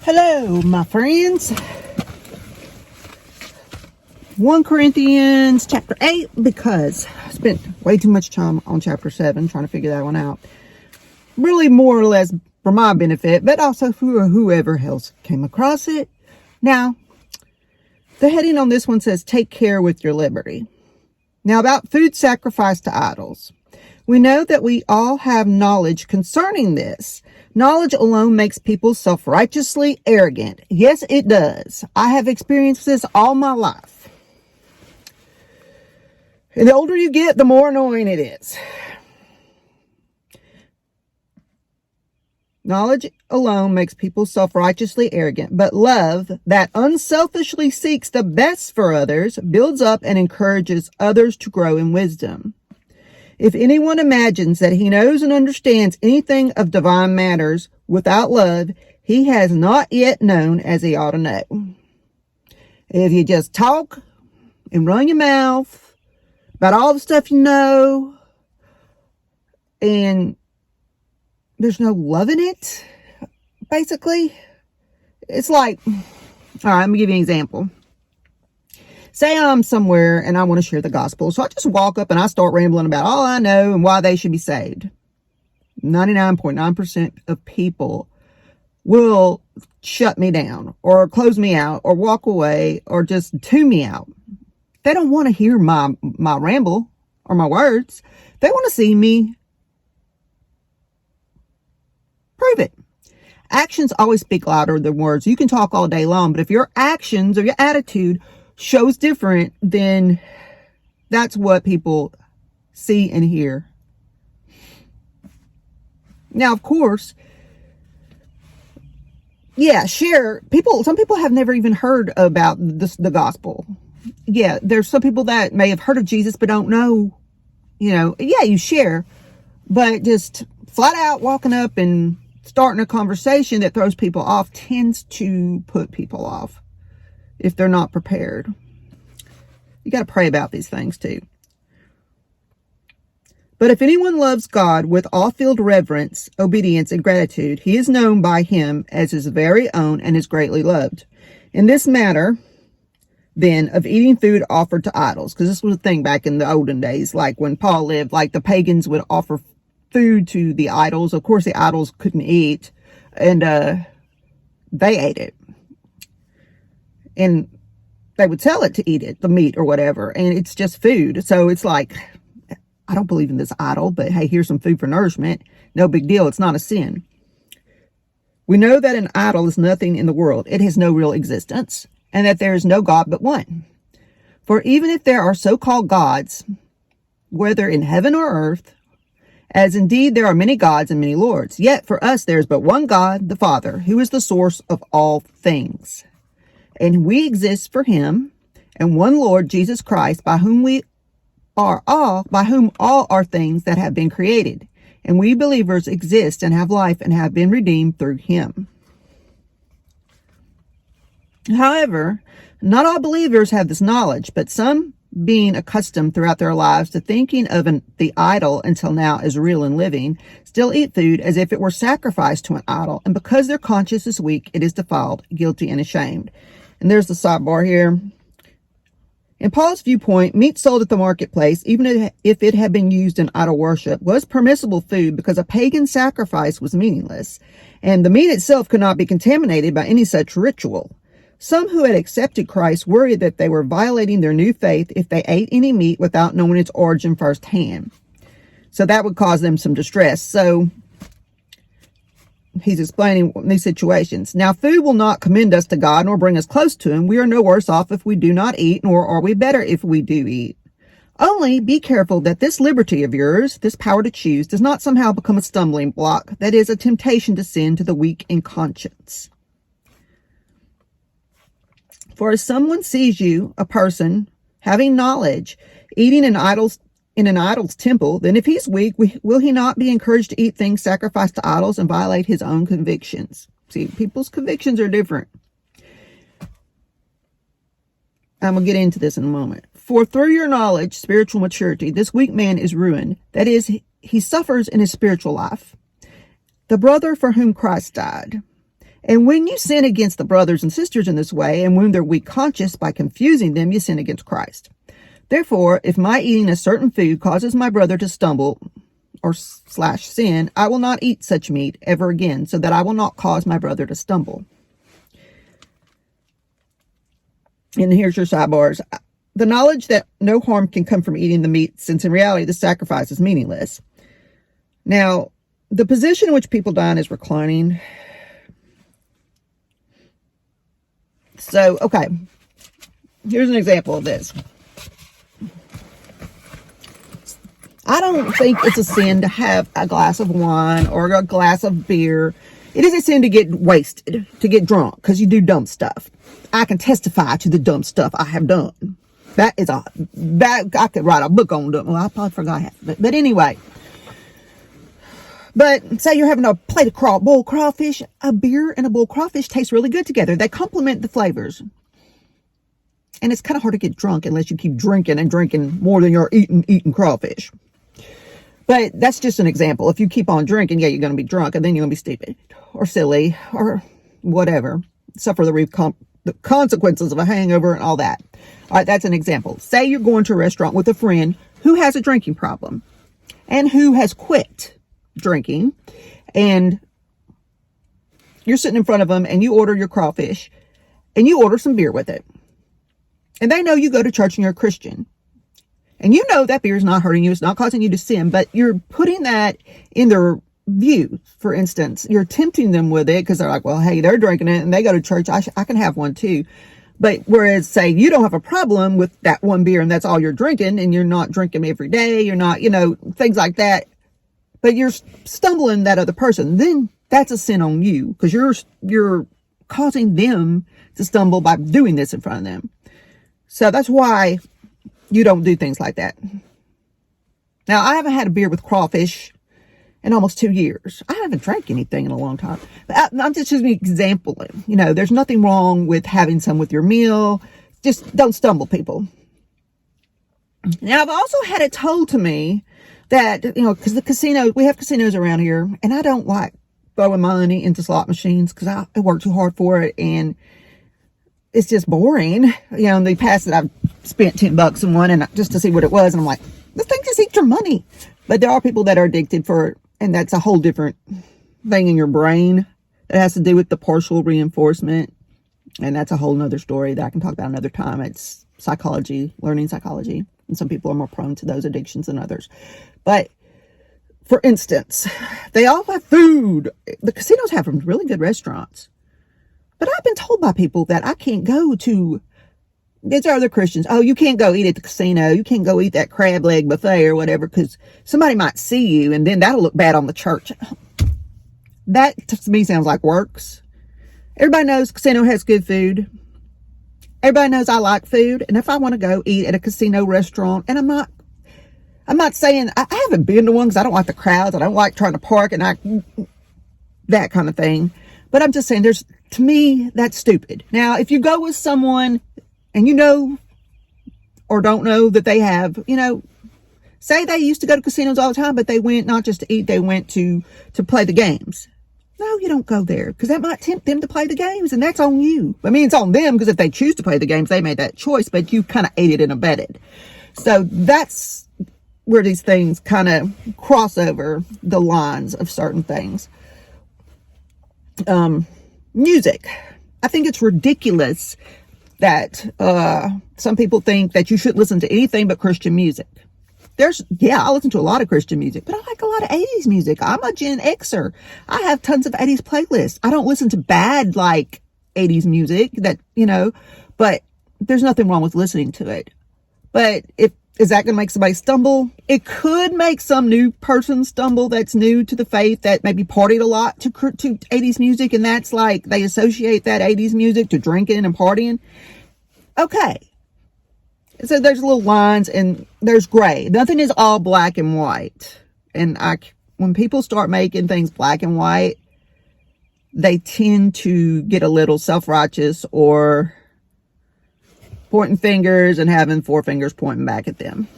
Hello, my friends. 1 Corinthians chapter 8, because I spent way too much time on chapter 7 trying to figure that one out. Really more or less for my benefit, but also for whoever else came across it. Now, the heading on this one says, take care with your liberty. Now, about food sacrificed to idols. We know that we all have knowledge concerning this. Knowledge alone makes people self-righteously arrogant. Yes, it does. I have experienced this all my life. And the older you get, the more annoying it is. Knowledge alone makes people self-righteously arrogant, but love that unselfishly seeks the best for others builds up and encourages others to grow in wisdom. If anyone imagines that he knows and understands anything of divine matters without love, he has not yet known as he ought to know. If you just talk and run your mouth about all the stuff you know, and there's no love in it, basically, it's like, all right, let me give you an example. Say I'm somewhere and I want to share the gospel. So I just walk up and I start rambling about all I know and why they should be saved. 99.9% of people will shut me down or close me out or walk away or just tune me out. They don't want to hear my ramble or my words. They want to see me prove it. Actions always speak louder than words. You can talk all day long, but if your actions or your attitude shows different, then that's what people see and hear. Now, of course, yeah, some people have never even heard about the gospel. Yeah, there's some people that may have heard of Jesus but don't know, yeah, you share, but just flat out walking up and starting a conversation that throws people off tends to put people off if they're not prepared. You got to pray about these things too. But if anyone loves God with all-filled reverence, obedience, and gratitude, he is known by him as his very own and is greatly loved. In this matter, then, of eating food offered to idols, because this was a thing back in the olden days, like when Paul lived, like the pagans would offer food to the idols. Of course, the idols couldn't eat, and they ate it. And they would sell it to eat it, the meat or whatever. And it's just food. So it's like, I don't believe in this idol, but hey, here's some food for nourishment. No big deal. It's not a sin. We know that an idol is nothing in the world. It has no real existence, and that there is no God but one. For even if there are so-called gods, whether in heaven or earth, as indeed there are many gods and many lords, yet for us there is but one God, the Father, who is the source of all things. And we exist for him, and one Lord, Jesus Christ, by whom all are things that have been created. And we believers exist and have life and have been redeemed through him. However, not all believers have this knowledge, but some, being accustomed throughout their lives to thinking of the idol until now as real and living, still eat food as if it were sacrificed to an idol. And because their conscience is weak, it is defiled, guilty, and ashamed. And there's the sidebar here. In Paul's viewpoint, meat sold at the marketplace, even if it had been used in idol worship, was permissible food because a pagan sacrifice was meaningless, and the meat itself could not be contaminated by any such ritual. Some who had accepted Christ worried that they were violating their new faith if they ate any meat without knowing its origin firsthand. So that would cause them some distress. So he's explaining these situations. Now, food will not commend us to God nor bring us close to him. We are no worse off if we do not eat, nor are we better if we do eat. Only be careful that this liberty of yours, this power to choose, does not somehow become a stumbling block, that is, a temptation to sin to the weak in conscience. For if someone sees you, a person, having knowledge, eating in an idol's temple, then if he's weak, will he not be encouraged to eat things sacrificed to idols and violate his own convictions? See, people's convictions are different. I'm going to get into this in a moment. For through your knowledge, spiritual maturity, this weak man is ruined. That is, he suffers in his spiritual life. The brother for whom Christ died. And when you sin against the brothers and sisters in this way and wound their weak conscience by confusing them, you sin against Christ. Therefore, if my eating a certain food causes my brother to stumble or slash sin, I will not eat such meat ever again, so that I will not cause my brother to stumble. And here's your sidebars. The knowledge that no harm can come from eating the meat, since in reality the sacrifice is meaningless. Now, the position in which people dine is reclining. So, okay, here's an example of this. I don't think it's a sin to have a glass of wine or a glass of beer. It is a sin to get wasted, to get drunk, because you do dumb stuff. I can testify to the dumb stuff I have done. That I could write a book on them. Well, I probably forgot half of it. But anyway. But say you're having a plate of boiled crawfish. A beer and a boiled crawfish taste really good together. They complement the flavors. And it's kind of hard to get drunk unless you keep drinking and drinking more than you're eating crawfish. But that's just an example. If you keep on drinking, yeah, you're going to be drunk, and then you're going to be stupid or silly or whatever. Suffer the consequences of a hangover and all that. All right, that's an example. Say you're going to a restaurant with a friend who has a drinking problem and who has quit drinking, and you're sitting in front of them and you order your crawfish and you order some beer with it. And they know you go to church and you're a Christian. And you know that beer is not hurting you. It's not causing you to sin, but you're putting that in their view. For instance, you're tempting them with it because they're like, well, hey, they're drinking it and they go to church. I can have one too. But whereas, say, you don't have a problem with that one beer and that's all you're drinking, and you're not drinking every day, you're not, things like that, but you're stumbling that other person, then that's a sin on you, because you're causing them to stumble by doing this in front of them. So that's why you don't do things like that. Now, I haven't had a beer with crawfish in almost 2 years. I haven't drank anything in a long time. But I'm just using an example. There's nothing wrong with having some with your meal. Just don't stumble, people. Now, I've also had it told to me that, because we have casinos around here, and I don't like throwing money into slot machines because I work too hard for it, and it's just boring. In the past that I've spent $10 in one, and just to see what it was, and I'm like, this thing just eats your money. But there are people that are addicted for it, and that's a whole different thing in your brain that has to do with the partial reinforcement. And that's a whole nother story that I can talk about another time. It's psychology, learning psychology. And some people are more prone to those addictions than others. But for instance, they all have food. The casinos have really good restaurants. But I've been told by people that I can't go to, these are other Christians, oh, you can't go eat at the casino. You can't go eat that crab leg buffet or whatever, because somebody might see you and then that'll look bad on the church. That to me sounds like works. Everybody knows casino has good food. Everybody knows I like food. And if I want to go eat at a casino restaurant, and I'm not saying, I haven't been to one because I don't like the crowds. I don't like trying to park and that kind of thing. But I'm just saying, to me, that's stupid. Now, if you go with someone and or don't know that they have, say they used to go to casinos all the time, but they went not just to eat, they went to play the games. No, you don't go there, because that might tempt them to play the games, and that's on you. I mean, it's on them, because if they choose to play the games, they made that choice, but you kind of aided and abetted. So that's where these things kind of cross over the lines of certain things. Music. I think it's ridiculous that some people think that you shouldn't listen to anything but Christian music. I listen to a lot of Christian music, but I like a lot of 80s music. I'm a Gen Xer. I have tons of 80s playlists. I don't listen to bad, 80s music but there's nothing wrong with listening to it. But is that going to make somebody stumble? It could make some new person stumble that's new to the faith, that maybe partied a lot to 80s music, and that's they associate that 80s music to drinking and partying. Okay. So there's little lines and there's gray. Nothing is all black and white. And when people start making things black and white, they tend to get a little self-righteous or pointing fingers and having four fingers pointing back at them.